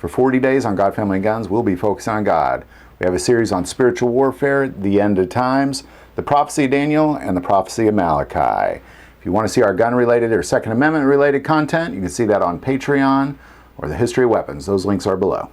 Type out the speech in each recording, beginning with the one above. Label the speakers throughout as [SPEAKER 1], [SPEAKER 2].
[SPEAKER 1] For 40 days on God, Family, and Guns, we'll be focused on God. We have a series on spiritual warfare, the end of times, the prophecy of Daniel, and the prophecy of Malachi. If you want to see our gun-related or Second Amendment-related content, you can see that on Patreon or the History of Weapons. Those links are below.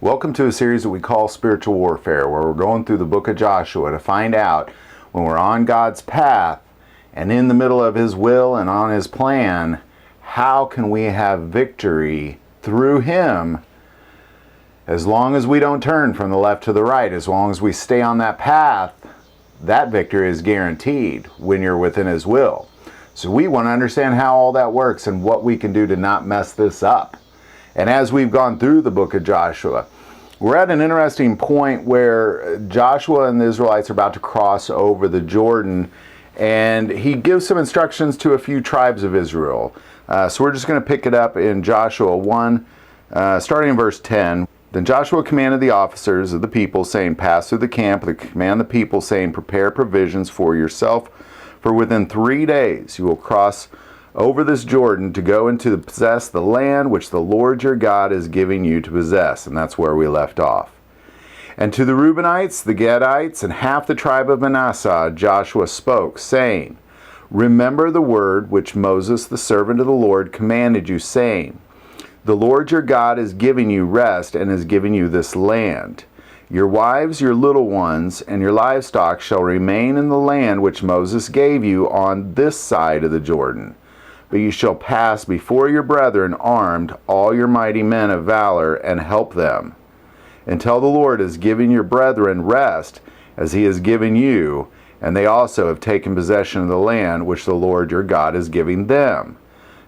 [SPEAKER 1] Welcome to a series that we call Spiritual Warfare, where we're going through the book of Joshua to find out when we're on God's path and in the middle of His will and on His plan, how can we have victory through Him as long as we don't turn from the left to the right, as long as we stay on that path. That victory is guaranteed when you're within His will. So we want to understand how all that works and what we can do to not mess this up. And as we've gone through the book of Joshua, we're at an interesting point where Joshua and the Israelites are about to cross over the Jordan, and he gives some instructions to a few tribes of Israel. So we're just going to pick it up in Joshua 1, starting in verse 10. Then Joshua commanded the officers of the people, saying, "Pass through the camp, and command the people, saying, Prepare provisions for yourself, for within 3 days you will cross over this Jordan to go into possess the land which the Lord your God is giving you to possess." And that's where we left off. "And to the Reubenites, the Gadites, and half the tribe of Manasseh, Joshua spoke, saying, Remember the word which Moses, the servant of the Lord, commanded you, saying, The Lord your God is giving you rest, and is giving you this land. Your wives, your little ones, and your livestock shall remain in the land which Moses gave you on this side of the Jordan. But you shall pass before your brethren armed, all your mighty men of valor, and help them, until the Lord has given your brethren rest, as He has given you, and they also have taken possession of the land which the Lord your God is giving them.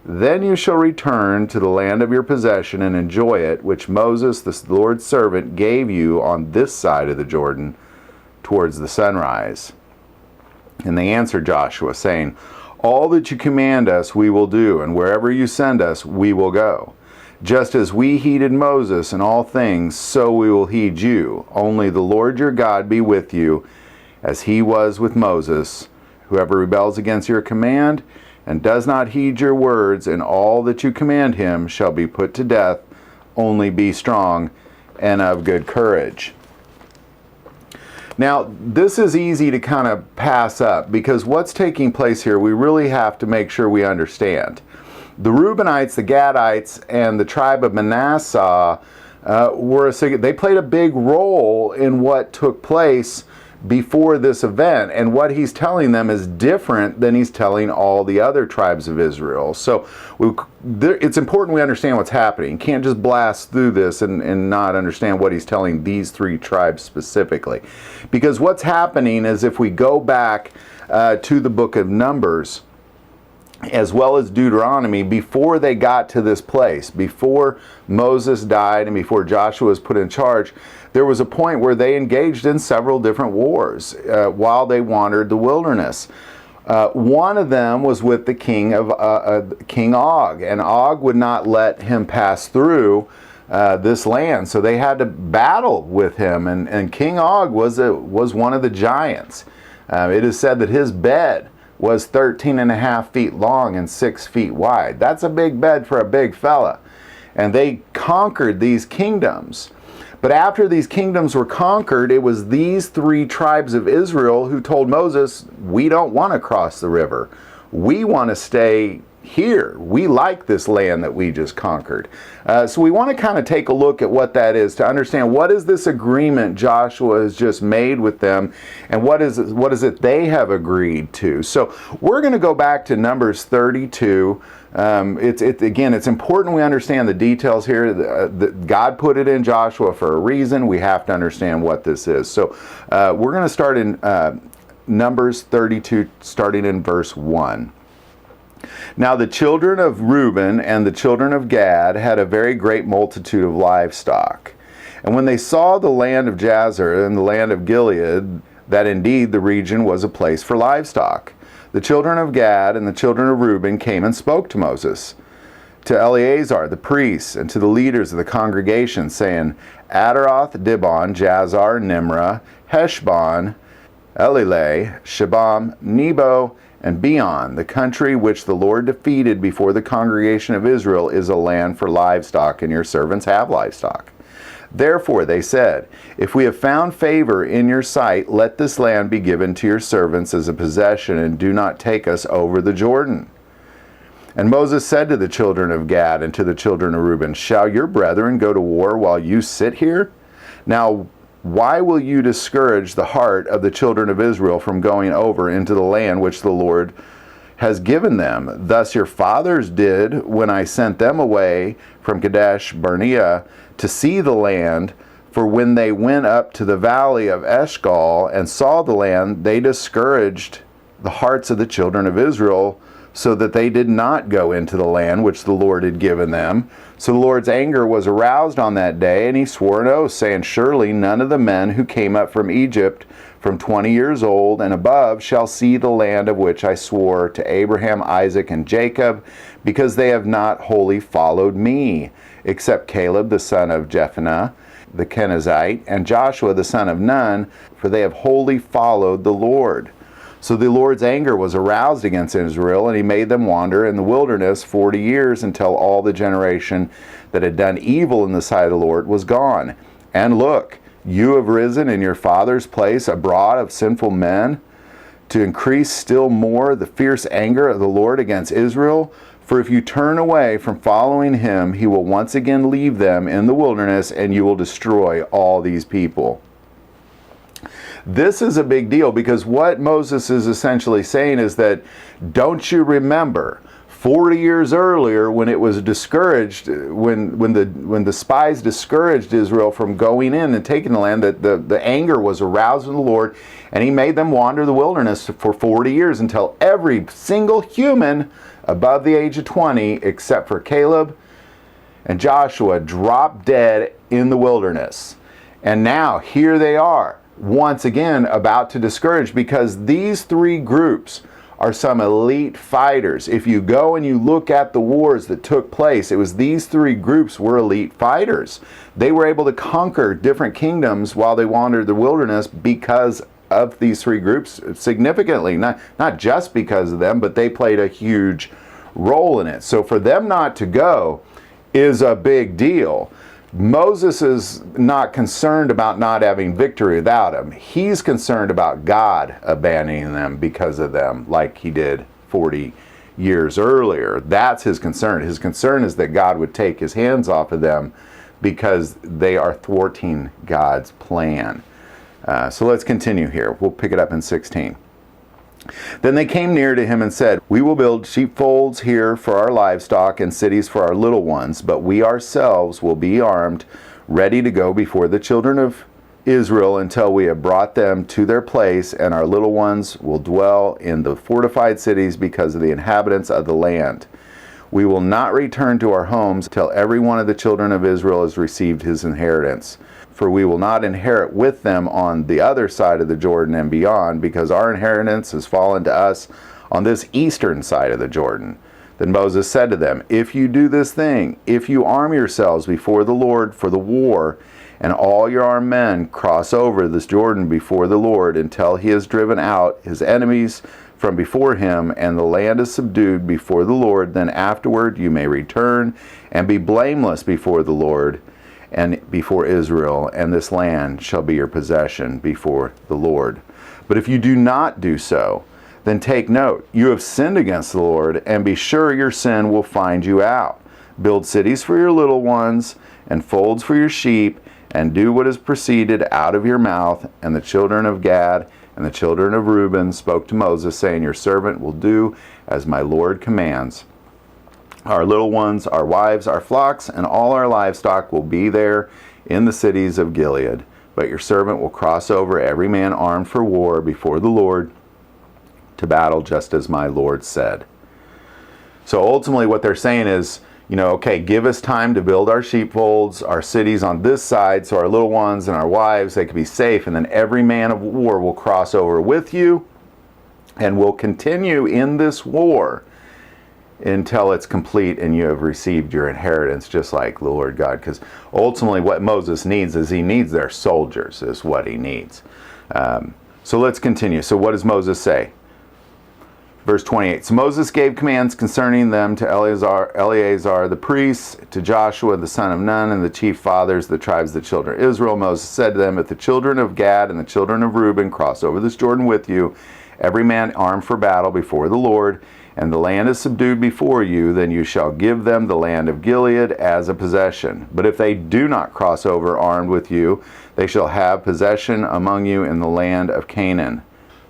[SPEAKER 1] Then you shall return to the land of your possession and enjoy it, which Moses, the Lord's servant, gave you on this side of the Jordan, towards the sunrise." And they answered Joshua, saying, "All that you command us we will do, and wherever you send us we will go. Just as we heeded Moses in all things, so we will heed you. Only the Lord your God be with you, as He was with Moses. Whoever rebels against your command and does not heed your words in all that you command him shall be put to death. Only be strong and of good courage." Now, this is easy to kind of pass up, because what's taking place here, we really have to make sure we understand. The Reubenites, the Gadites, and the tribe of Manasseh they played a big role in what took place before this event, and what he's telling them is different than he's telling all the other tribes of Israel. So it's important we understand what's happening. You can't just blast through this and not understand what he's telling these three tribes specifically. Because what's happening is, if we go back to the book of Numbers, as well as Deuteronomy, before they got to this place, before Moses died and before Joshua was put in charge, there was a point where they engaged in several different wars while they wandered the wilderness. One of them was with the king Og, and Og would not let him pass through this land, so they had to battle with him, and King Og was one of the giants. It is said that his bed was 13.5 feet long and 6 feet wide. That's a big bed for a big fella. And they conquered these kingdoms. But after these kingdoms were conquered, it was these three tribes of Israel who told Moses, "We don't want to cross the river. We want to stay here. We like this land that we just conquered." So we want to kind of take a look at what that is, to understand what is this agreement Joshua has just made with them, and what is it they have agreed to. So we're going to go back to Numbers 32. Again, it's important we understand the details here. God put it in Joshua for a reason. We have to understand what this is. So we're going to start in Numbers 32, starting in verse 1. "Now the children of Reuben and the children of Gad had a very great multitude of livestock. And when they saw the land of Jazer and the land of Gilead, that indeed the region was a place for livestock, the children of Gad and the children of Reuben came and spoke to Moses. to Eleazar the priest, and to the leaders of the congregation, saying, Adaroth, Dibon, Jazer, Nimrah, Heshbon, Elileh, Shebam, Nebo, and Beon, the country which the Lord defeated before the congregation of Israel, is a land for livestock, and your servants have livestock. Therefore they said, If we have found favor in your sight, let this land be given to your servants as a possession, and do not take us over the Jordan. And Moses said to the children of Gad and to the children of Reuben, Shall your brethren go to war while you sit here? Now, why will you discourage the heart of the children of Israel from going over into the land which the Lord has given them? Thus your fathers did when I sent them away from Kadesh Barnea to see the land. For when they went up to the valley of Eshcol and saw the land, they discouraged the hearts of the children of Israel, so that they did not go into the land which the Lord had given them. So the Lord's anger was aroused on that day, and he swore an oath, saying, Surely none of the men who came up from Egypt from 20 years old and above shall see the land of which I swore to Abraham, Isaac, and Jacob, because they have not wholly followed me, except Caleb the son of Jephunneh the Kenizzite, and Joshua the son of Nun, for they have wholly followed the Lord. So the Lord's anger was aroused against Israel, and he made them wander in the wilderness 40 years until all the generation that had done evil in the sight of the Lord was gone. And look, you have risen in your father's place abroad of sinful men to increase still more the fierce anger of the Lord against Israel. For if you turn away from following him, he will once again leave them in the wilderness, and you will destroy all these people. This is a big deal, because what Moses is essentially saying is that, don't you remember 40 years earlier when it was discouraged, when the spies discouraged Israel from going in and taking the land, that the anger was aroused in the Lord, and he made them wander the wilderness for 40 years until every single human above the age of 20, except for Caleb and Joshua, dropped dead in the wilderness. And now here they are, once again about to discourage, because these three groups are some elite fighters. If you go and you look at the wars that took place, it was these three groups were elite fighters. They were able to conquer different kingdoms while they wandered the wilderness because of these three groups significantly. Not just because of them, but they played a huge role in it. So for them not to go is a big deal. Moses is not concerned about not having victory without him. He's concerned about God abandoning them because of them, like he did 40 years earlier. That's his concern. His concern is that God would take his hands off of them because they are thwarting God's plan. So let's continue here. We'll pick it up in 16. Then they came near to him and said, We will build sheepfolds here for our livestock and cities for our little ones, but we ourselves will be armed, ready to go before the children of Israel until we have brought them to their place, and our little ones will dwell in the fortified cities because of the inhabitants of the land. We will not return to our homes till every one of the children of Israel has received his inheritance. For we will not inherit with them on the other side of the Jordan and beyond, because our inheritance has fallen to us on this eastern side of the Jordan. Then Moses said to them, If you do this thing, if you arm yourselves before the Lord for the war, and all your armed men cross over this Jordan before the Lord until he has driven out his enemies from before him, and the land is subdued before the Lord, then afterward you may return and be blameless before the Lord and before Israel, and this land shall be your possession before the Lord. But if you do not do so, then take note, you have sinned against the Lord, and be sure your sin will find you out. Build cities for your little ones, and folds for your sheep, and do what is proceeded out of your mouth. And the children of Gad and the children of Reuben spoke to Moses, saying, Your servant will do as my Lord commands. Our little ones, our wives, our flocks, and all our livestock will be there in the cities of Gilead. But your servant will cross over, every man armed for war, before the Lord to battle, just as my Lord said. So ultimately what they're saying is, okay, give us time to build our sheepfolds, our cities on this side, so our little ones and our wives, they can be safe, and then every man of war will cross over with you, and we'll continue in this war until it's complete and you have received your inheritance, just like the Lord God. Because ultimately what Moses needs is he needs their soldiers, is what he needs. So let's continue. So what does Moses say? Verse 28, so Moses gave commands concerning them to Eleazar the priest, to Joshua the son of Nun, and the chief fathers, the tribes of the children of Israel. Moses said to them, if the children of Gad and the children of Reuben cross over this Jordan with you, every man armed for battle before the Lord, and the land is subdued before you, then you shall give them the land of Gilead as a possession. But if they do not cross over armed with you, they shall have possession among you in the land of Canaan.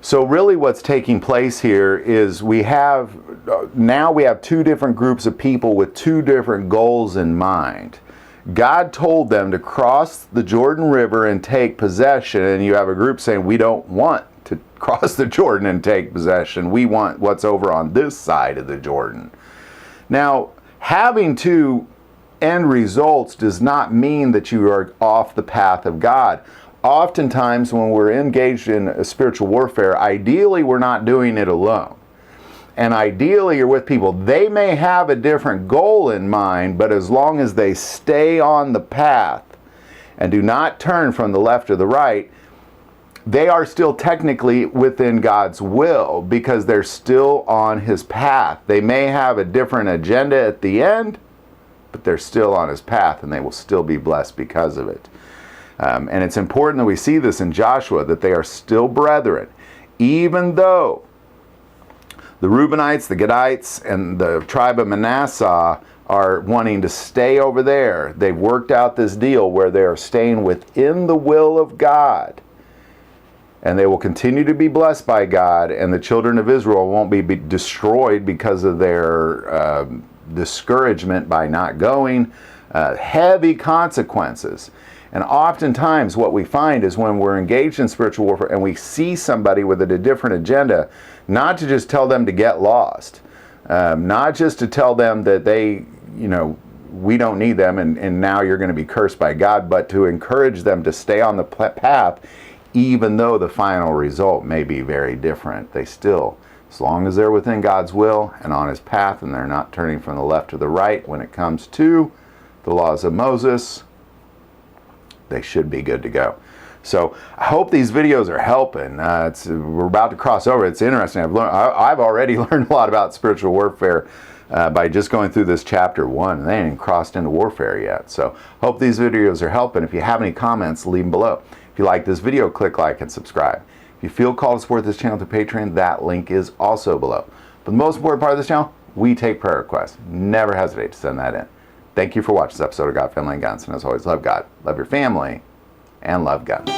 [SPEAKER 1] So really what's taking place here is now we have two different groups of people with two different goals in mind. God told them to cross the Jordan River and take possession, and you have a group saying, we don't want to cross the Jordan and take possession. We want what's over on this side of the Jordan. Now, having two end results does not mean that you are off the path of God. Oftentimes when we're engaged in a spiritual warfare, ideally we're not doing it alone. And ideally you're with people. They may have a different goal in mind, but as long as they stay on the path and do not turn from the left or the right, they are still technically within God's will because they're still on his path. They may have a different agenda at the end, but they're still on his path and they will still be blessed because of it. And it's important that we see this in Joshua, that they are still brethren, even though the Reubenites, the Gadites, and the tribe of Manasseh are wanting to stay over there. They've worked out this deal where they are staying within the will of God. And they will continue to be blessed by God, and the children of Israel won't be destroyed because of their discouragement by not going. Heavy consequences. And oftentimes what we find is when we're engaged in spiritual warfare and we see somebody with a different agenda, not to just tell them to get lost, not just to tell them that we don't need them and now you're going to be cursed by God, but to encourage them to stay on the path, even though the final result may be very different. They still, as long as they're within God's will and on his path and they're not turning from the left to the right when it comes to the laws of Moses, they should be good to go. So I hope these videos are helping. We're about to cross over. It's interesting. I've already learned a lot about spiritual warfare by just going through this chapter 1. They ain't even crossed into warfare yet. So hope these videos are helping. If you have any comments, leave them below. If you like this video, click like and subscribe. If you feel called to support this channel through Patreon, that link is also below. But the most important part of this channel, we take prayer requests. Never hesitate to send that in. Thank you for watching this episode of God, Family, and Guns. And as always, love God, love your family, and love guns.